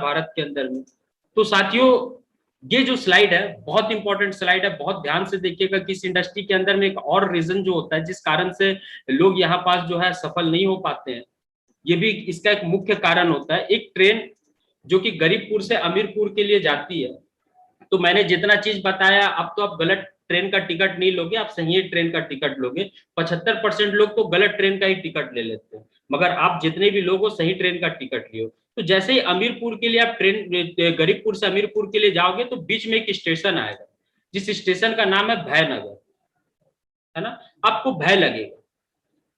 भारत के अंदर में। तो साथियों, ये जो स्लाइड है बहुत इंपॉर्टेंट स्लाइड है, बहुत ध्यान से देखिएगा कि इस इंडस्ट्री के अंदर में एक और रीजन जो होता है जिस कारण से लोग यहाँ पास जो है सफल नहीं हो पाते हैं, ये भी इसका एक मुख्य कारण होता है। एक ट्रेन जो कि गरीबपुर से अमीरपुर के लिए जाती है, तो मैंने जितना चीज बताया, अब तो आप गलत ट्रेन का टिकट नहीं लोगे, आप सही ट्रेन का टिकट लोगे। 75% लोग तो गलत ट्रेन का ही टिकट ले लेते हैं, मगर आप जितने भी लोग हो सही ट्रेन का टिकट लियो। तो जैसे ही अमीरपुर के लिए आप ट्रेन, गरीबपुर से अमीरपुर के लिए जाओगे तो बीच में एक स्टेशन आएगा, जिस स्टेशन का नाम है भयनगर, है ना। आपको भय लगेगा,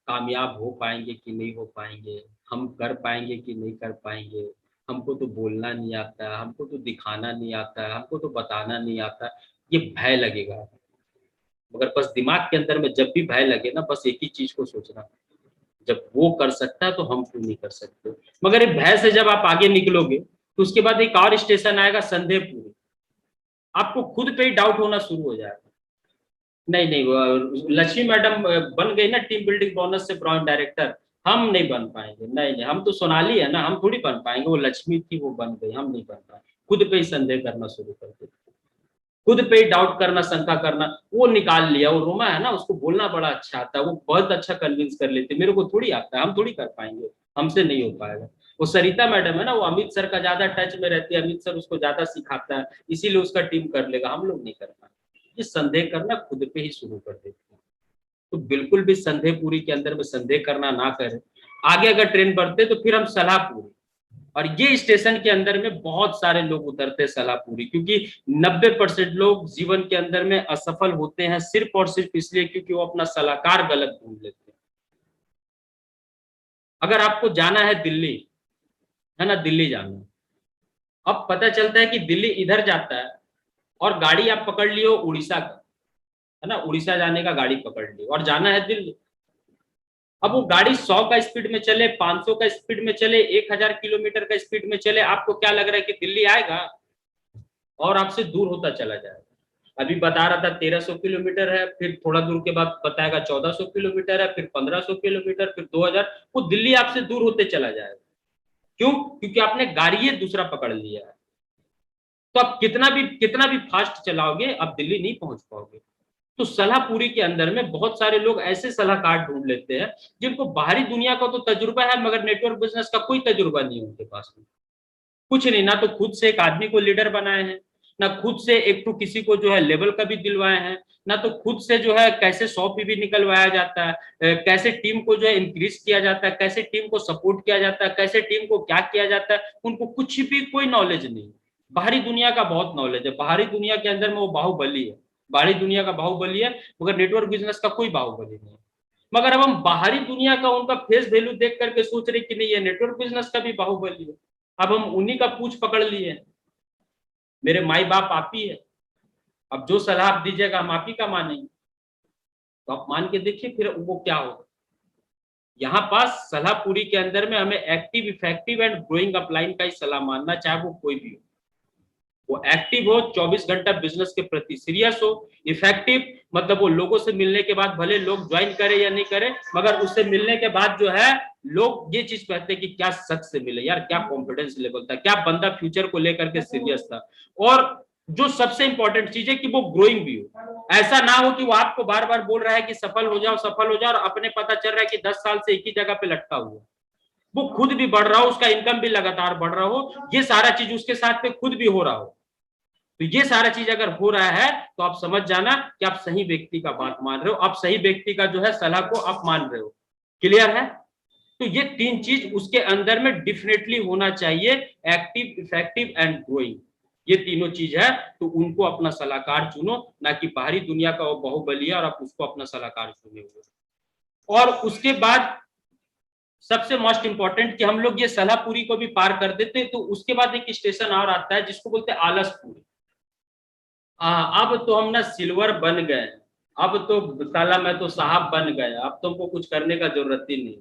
कामयाब हो पाएंगे कि नहीं हो पाएंगे, हम कर पाएंगे कि नहीं कर पाएंगे, हमको तो बोलना नहीं आता, हमको तो दिखाना नहीं आता, हमको तो बताना नहीं आता, ये भय लगेगा। मगर बस दिमाग के अंदर में जब भी भय लगे ना, बस एक ही चीज को सोचना, जब वो कर सकता है तो हम क्यों नहीं कर सकते। मगर ये भय से जब आप आगे निकलोगे तो उसके बाद एक और स्टेशन आएगा संदेहपुरी, आपको खुद पे ही डाउट होना शुरू हो जाएगा। नहीं नहीं, लक्ष्मी मैडम बन गई ना टीम बिल्डिंग बोनस से ब्रांड डायरेक्टर, हम नहीं बन पाएंगे, नहीं नहीं, हम तो सोनाली है ना, हम थोड़ी बन पाएंगे, वो लक्ष्मी थी वो बन गई, हम नहीं बन पाएंगे। खुद पे ही संदेह करना शुरू कर देते, खुद पे ही डाउट करना, शंका करना। वो निकाल लिया, वो रोमा है ना, उसको बोलना बड़ा अच्छा आता है, वो बहुत अच्छा कन्विंस कर लेती है, मेरे को थोड़ी आता है, हम थोड़ी कर पाएंगे, हमसे नहीं हो पाएगा। वो सरिता मैडम है ना, वो अमित सर का ज्यादा टच में रहती है, अमित सर उसको ज्यादा सिखाता है, इसीलिए उसका टीम कर लेगा, हम लोग नहीं कर पाएंगे। ये संदेह करना खुद पे ही शुरू कर देते हैं। तो बिल्कुल भी संदेह पूरी के अंदर में संदेह करना ना करें। आगे अगर ट्रेन बढ़ते तो फिर हम सलाह पूरी, और ये स्टेशन के अंदर में बहुत सारे लोग उतरते सलाह पूरी, क्योंकि 90% लोग जीवन के अंदर में असफल होते हैं सिर्फ और सिर्फ इसलिए क्योंकि वो अपना सलाहकार गलत ढूंढ लेते हैं। अगर आपको जाना है दिल्ली, है ना, दिल्ली जाना है, अब पता चलता है कि दिल्ली इधर जाता है और गाड़ी आप पकड़ लियो उड़ीसा का, है ना, उड़ीसा जाने का गाड़ी पकड़ ली और जाना है दिल्ली। अब वो गाड़ी 100 का स्पीड में चले, 500 का स्पीड में चले, 1000 किलोमीटर का स्पीड में चले, आपको क्या लग रहा है कि दिल्ली आएगा और आपसे दूर होता चला जाएगा। अभी बता रहा था 1300 किलोमीटर है, फिर थोड़ा दूर के बाद बताएगा 1400 किलोमीटर है, फिर 1500 किलोमीटर, फिर 2000, वो दिल्ली आपसे दूर होते चला जाएगा। क्यों? क्योंकि आपने गाड़ी दूसरा पकड़ लिया है। तो आप कितना भी फास्ट चलाओगे आप दिल्ली नहीं पहुंच पाओगे। तो सलाह पूरी के अंदर में बहुत सारे लोग ऐसे सलाहकार ढूंढ लेते हैं जिनको बाहरी दुनिया का तो तजुर्बा है, मगर नेटवर्क बिजनेस का कोई तजुर्बा नहीं है उनके पास में। कुछ नहीं, ना तो खुद से एक आदमी को लीडर बनाए हैं, ना खुद से एक तो किसी को जो है लेवल का भी दिलवाए हैं, ना तो खुद से जो है कैसे 100 PV निकलवाया जाता है, कैसे टीम को जो है इंक्रीज किया जाता है, कैसे टीम को सपोर्ट किया जाता है, कैसे टीम को क्या किया जाता है, उनको कुछ भी कोई नॉलेज नहीं। बाहरी दुनिया का बहुत नॉलेज है, बाहरी दुनिया के अंदर में वो बाहुबली है, बाहरी दुनिया का बाहुबली है, मगर नेटवर्क बिजनेस का कोई बाहुबली नहीं। मगर अब हम बाहरी दुनिया का उनका फेस वैल्यू देख करके सोच रहे कि नहीं ये नेटवर्क बिजनेस का भी बाहुबली है, अब हम उन्हीं का पूछ पकड़ लिए। मेरे माई बाप आप ही है, अब जो सलाह आप दीजिएगा हम आप ही का मानेंगे, तो आप मान के देखिए फिर वो क्या होगा। यहाँ पास सलाह पूरी के अंदर में हमें active, effective and growing upline का ही सलाह मानना, चाहे वो कोई भी हो। वो एक्टिव हो, 24 घंटा बिजनेस के प्रति सीरियस हो। इफेक्टिव मतलब वो लोगों से मिलने के बाद भले लोग ज्वाइन करे या नहीं करे, मगर उससे मिलने के बाद जो है लोग ये चीज कहते हैं कि क्या शख्स से मिले यार, क्या कॉन्फिडेंस लेवल था, क्या बंदा फ्यूचर को लेकर के सीरियस था। और जो सबसे इंपॉर्टेंट चीज है कि वो ग्रोइंग भी हो। ऐसा ना हो कि वो आपको बार बार बोल रहा है कि सफल हो जाओ सफल हो जाओ, और अपने पता चल रहा है कि 10 साल से एक ही जगह पे लटका हुआ, वो खुद भी बढ़ रहा हो, उसका इनकम भी लगातार बढ़ रहा हो, ये सारा चीज उसके साथ पे खुद भी हो रहा हो। तो ये सारा चीज अगर हो रहा है तो आप समझ जाना कि आप सही व्यक्ति का बात मान रहे हो, आप सही व्यक्ति का जो है सलाह को आप मान रहे हो। क्लियर है? तो ये तीन चीज उसके अंदर में डिफिनेटली होना चाहिए, एक्टिव, इफेक्टिव एंड ग्रोइंग। ये तीनों चीज है, तो उनको अपना सलाहकार चुनो, ना कि बाहरी दुनिया का वो बाहुबली है और आप उसको अपना सलाहकार चुने हुए। और उसके बाद सबसे मोस्ट इंपॉर्टेंट कि हम लोग ये सलाहपुरी को भी पार कर देते तो उसके बाद एक स्टेशन और आता है जिसको बोलते हैं आलसपुरी। अब तो हम ना सिल्वर बन गए, अब तो साला मैं तो साहब बन गए, अब तुमको कुछ करने का जरूरत ही नहीं।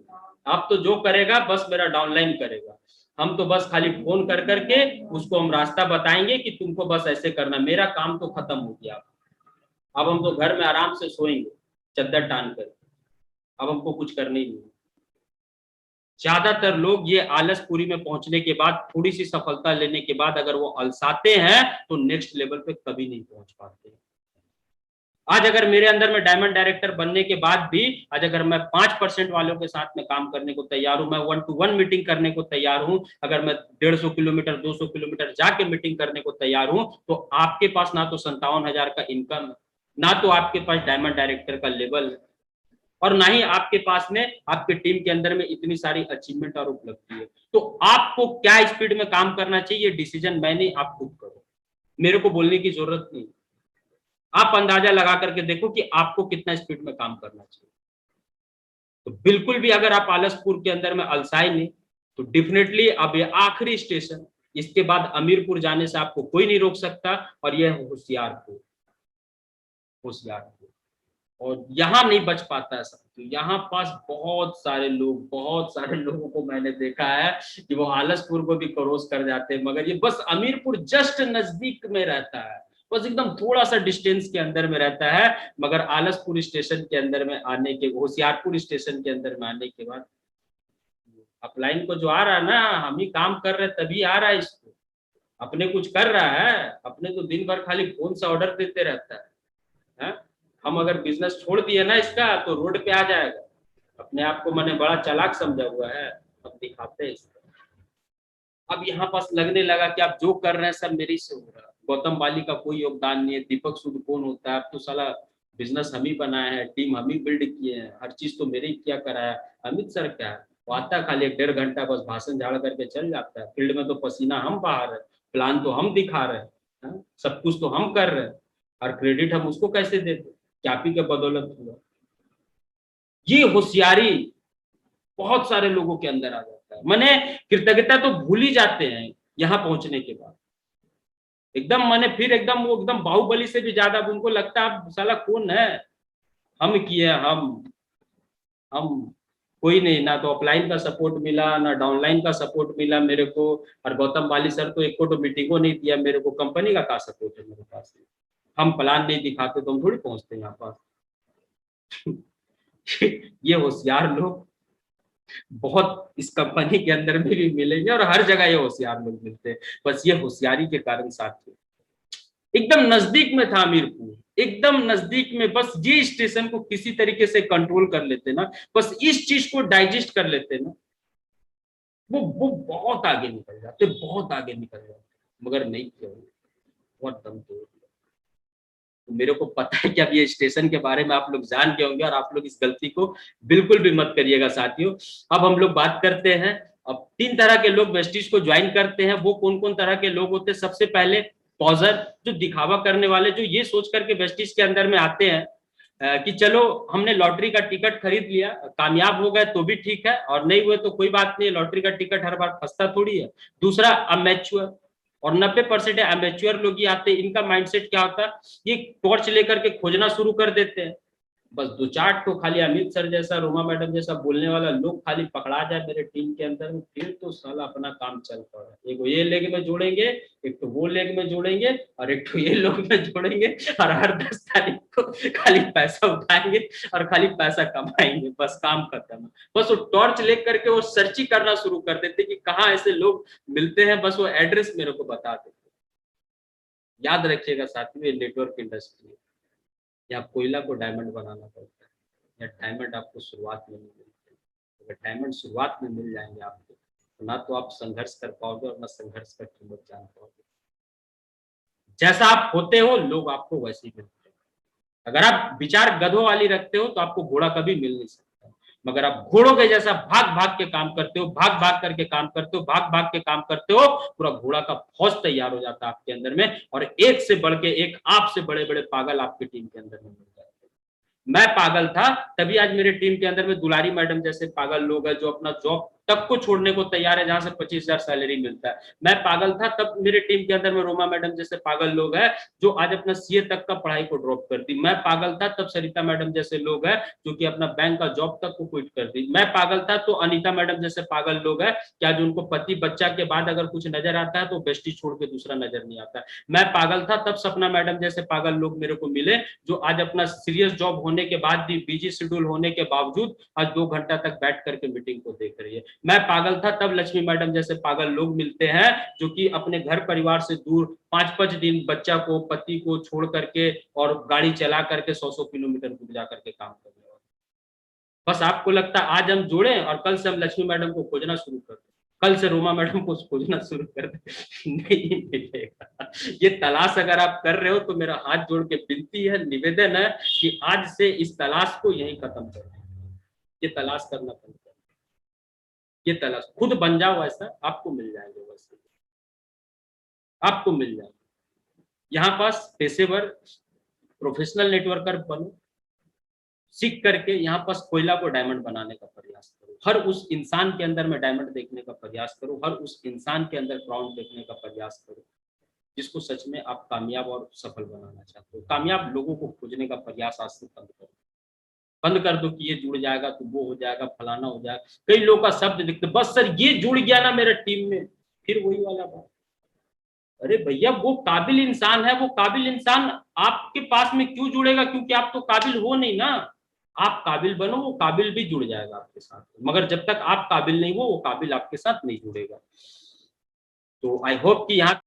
अब तो जो करेगा बस मेरा डाउनलाइन करेगा, हम तो बस खाली फोन कर करके उसको हम रास्ता बताएंगे कि तुमको बस ऐसे करना, मेरा काम तो खत्म हो गया। अब हम तो घर में आराम से सोएंगे चद्दर टान कर, अब हमको कुछ करना ही नहीं। ज्यादातर लोग ये आलसपुरी में पहुंचने के बाद, थोड़ी सी सफलता लेने के बाद अगर वो अलसाते हैं तो नेक्स्ट लेवल पे कभी नहीं पहुंच पाते। आज अगर मेरे अंदर में डायमंड डायरेक्टर बनने के बाद भी आज अगर मैं 5% वालों के साथ में काम करने को तैयार हूं, मैं 1-to-1 मीटिंग करने को तैयार हूं, अगर मैं 150 किलोमीटर 200 किलोमीटर जाके मीटिंग करने को तैयार हूं, तो आपके पास ना तो 57,000 का इनकम है, ना तो आपके पास डायमंड डायरेक्टर का लेवल है, और ना ही आपके पास में आपके टीम के अंदर में इतनी सारी अचीवमेंट और उपलब्धि है। तो आपको क्या स्पीड में काम करना चाहिए, डिसीजन मैं नहीं, आप खुद करो, मेरे को बोलने की जरूरत नहीं। आप अंदाजा लगा करके देखो कि आपको कितना स्पीड में काम करना चाहिए। तो बिल्कुल भी अगर आप आलसपुर के अंदर में अलसाए नहीं, तो डेफिनेटली अब ये आखिरी स्टेशन, इसके बाद अमीरपुर जाने से आपको कोई नहीं रोक सकता, और यह होशियारपुर। होशियारपुर और यहाँ नहीं बच पाता है सब। तो यहाँ पास बहुत सारे लोगों को मैंने देखा है कि वो आलसपुर को भी क्रॉस कर जाते हैं, मगर ये बस अमीरपुर जस्ट नजदीक में रहता है, बस एकदम थोड़ा सा डिस्टेंस के अंदर में रहता है, मगर आलसपुर स्टेशन के अंदर में आने के, होशियारपुर स्टेशन के अंदर में आने के बाद अपलाइन को जो आ रहा है ना, हम ही काम कर रहे तभी आ रहा है इसको, अपने कुछ कर रहा है, अपने तो दिन भर खाली फोन से ऑर्डर देते रहता है? हम अगर बिजनेस छोड़ दिए ना इसका, तो रोड पे आ जाएगा। अपने आप को मैंने बड़ा चालाक समझा हुआ है, अब दिखाते हैं इसको। अब यहाँ पास लगने लगा कि आप जो कर रहे हैं सब मेरे से हो रहा है, गौतम बाली का कोई योगदान नहीं है, दीपक सूद कौन होता है, अब तो साला बिजनेस हम ही बनाया है, टीम हम ही बिल्ड किए हैं, हर चीज तो मेरे ही किया करा है। अमित सर क्या है, वो आता है खाली 1-1.5 घंटा बस भाषण झाड़ करके चल जाता है, फील्ड में तो पसीना हम बहा रहे हैं, प्लान तो हम दिखा रहे हैं, सब कुछ तो हम कर रहे हैं, और क्रेडिट हम उसको कैसे देते, कैपी के बदौलत हुआ। ये होशियारी बहुत सारे लोगों के अंदर आ जाता है, मैंने कृतज्ञता तो भूल ही जाते हैं यहाँ पहुंचने के बाद, एकदम मैंने फिर एकदम वो एकदम बाहुबली से भी ज्यादा उनको लगता है साला कौन है, हम किए, हम कोई नहीं, ना तो ऑफलाइन का सपोर्ट मिला ना डाउनलाइन का सपोर्ट मिला मेरे को, और गौतम बाली सर तो एक को तो मीटिंगों नहीं दिया मेरे को, कंपनी का सपोर्ट है मेरे पास, हम प्लान नहीं दिखाते तो हम थोड़ी पहुंचते यहाँ पास। ये होशियार लोग बहुत इस कंपनी के अंदर में भी मिलेंगे, और हर जगह ये होशियार लोग मिलते हैं, बस ये होशियारी के कारण साथ। एकदम नजदीक में था अमीरपुर, एकदम नजदीक में, बस ये स्टेशन को किसी तरीके से कंट्रोल कर लेते ना, बस इस चीज को डाइजेस्ट कर लेते ना, वो बहुत आगे निकल जाते, बहुत आगे निकल जाते, मगर नहीं किया, बहुत दम तोड़ दिया। तो मेरे को पता है कि अब ये स्टेशन के बारे में आप लोग जान गए होंगे, और आप लोग इस गलती को बिल्कुल भी मत करिएगा साथियों। अब हम लोग बात करते हैं, अब 3 तरह के लोग वेस्टिज को ज्वाइन करते हैं, वो कौन कौन तरह के लोग होते हैं। सबसे पहले पॉजर, जो दिखावा करने वाले, जो ये सोच करके वेस्टिज के अंदर में आते हैं कि चलो हमने लॉटरी का टिकट खरीद लिया, कामयाब हो गए तो भी ठीक है, और नहीं हुए तो कोई बात नहीं, लॉटरी का टिकट हर बार फंसता थोड़ी है। दूसरा अमेच्योर, और 90% अमेच्योर लोग ही आते हैं, इनका माइंडसेट क्या होता है, ये टॉर्च लेकर के खोजना शुरू कर देते हैं, बस 2-4 तो खाली अमित सर जैसा, रोमा मैडम जैसा बोलने वाला लोग खाली पकड़ा जाए मेरे टीम के अंदर में, फिर तो साला अपना काम चल पड़ा। एक ये लेग में जोड़ेंगे, एक तो वो लेग में जोड़ेंगे, और एक तो ये लोग में जोड़ेंगे, और हर 10 तारीख को खाली पैसा उठाएंगे और खाली पैसा कमाएंगे, बस काम खत्म। बस वो टॉर्च लेकर करके वो सर्चिंग करना शुरू कर देते कि कहाँ ऐसे लोग मिलते हैं, बस वो एड्रेस मेरे को बता देते। याद रखिएगा साथियों, ये नेटवर्क इंडस्ट्री है, या कोयला को डायमंड बनाना पड़ता है, या डायमंड आपको शुरुआत में नहीं मिलते। अगर डायमंड शुरुआत में मिल जाएंगे आपको, तो ना तो आप संघर्ष कर पाओगे और ना संघर्ष का कीमत जान पाओगे। जैसा आप होते हो लोग आपको वैसे ही मिलते हैं। अगर आप विचार गधों वाली रखते हो तो आपको घोड़ा कभी मिल नहीं सकता, मगर आप घोड़ों के जैसा भाग भाग के काम करते हो, भाग भाग करके काम करते हो, भाग भाग के काम करते हो, पूरा घोड़ा का फौज तैयार हो जाता है आपके अंदर में, और एक से बढ़ के एक आप से बड़े बड़े पागल आपकी टीम के अंदर में मिल जाते हैं। मैं पागल था तभी आज मेरे टीम के अंदर में दुलारी मैडम जैसे पागल लोग हैं, जो अपना जॉब तक को छोड़ने को तैयार है जहां से 25,000 सैलरी मिलता है। मैं पागल था तब मेरे टीम के अंदर में रोमा मैडम जैसे पागल लोग हैं, जो आज अपना सीए तक का पढ़ाई को ड्रॉप कर दी। मैं पागल था तब सरिता मैडम जैसे लोग हैं, जो कि अपना बैंक का जॉब तक को क्विट कर दी। मैं पागल था तो अनीता मैडम जैसे पागल लोग हैं, क्या जो उनको पति बच्चा के बाद अगर कुछ नजर आता है तो बेस्टी छोड़ के दूसरा नजर नहीं आता। मैं पागल था तब सपना मैडम जैसे पागल लोग मेरे को मिले, जो आज अपना सीरियस जॉब होने के बाद भी, बिजी शेड्यूल होने के बावजूद आज 2 घंटा तक बैठ करके मीटिंग को देख रही है। मैं पागल था तब लक्ष्मी मैडम जैसे पागल लोग मिलते हैं जो कि अपने घर परिवार से दूर 5-5 दिन बच्चा को पति को छोड़ करके और गाड़ी चला करके 100-100 किलोमीटर दूर जा करके काम कर रहे हो। बस आपको लगता है आज हम जुड़े और कल से हम लक्ष्मी मैडम को खोजना शुरू कर दें, कल से रोमा मैडम को खोजना शुरू कर दें, नहीं मिलेगा। ये तलाश अगर आप कर रहे हो तो मेरा हाथ जोड़ के विनती है, निवेदन है कि आज से इस तलाश को यहीं खत्म कर दें। ये तलाश करना बंद कर, ये तलाश खुद बन जाओ, ऐसा आपको मिल जाएंगे, वैसे आपको मिल जाएंगे। यहाँ पास पेशेवर प्रोफेशनल नेटवर्कर बनो, सीख करके यहाँ पास कोयला को डायमंड बनाने का प्रयास करो, हर उस इंसान के अंदर में डायमंड देखने का प्रयास करो, हर उस इंसान के अंदर क्राउन देखने का प्रयास करो जिसको सच में आप कामयाब और सफल बनाना चाहते हो। कामयाब लोगों को खोजने का प्रयास आज से बंद करो, बंद कर दो कि ये जुड़ जाएगा तो वो हो जाएगा, फलाना हो जाएगा। कई लोगों का शब्द दिखते, बस सर ये जुड़ गया ना मेरे टीम में, फिर वही वाला बात। अरे भैया वो काबिल इंसान है, वो काबिल इंसान आपके पास में क्यों जुड़ेगा? क्योंकि आप तो काबिल हो नहीं ना। आप काबिल बनो, वो काबिल भी जुड़ जाएगा आपके साथ, मगर जब तक आप काबिल नहीं हो वो काबिल आपके साथ नहीं जुड़ेगा। तो आई होप कि यहाँ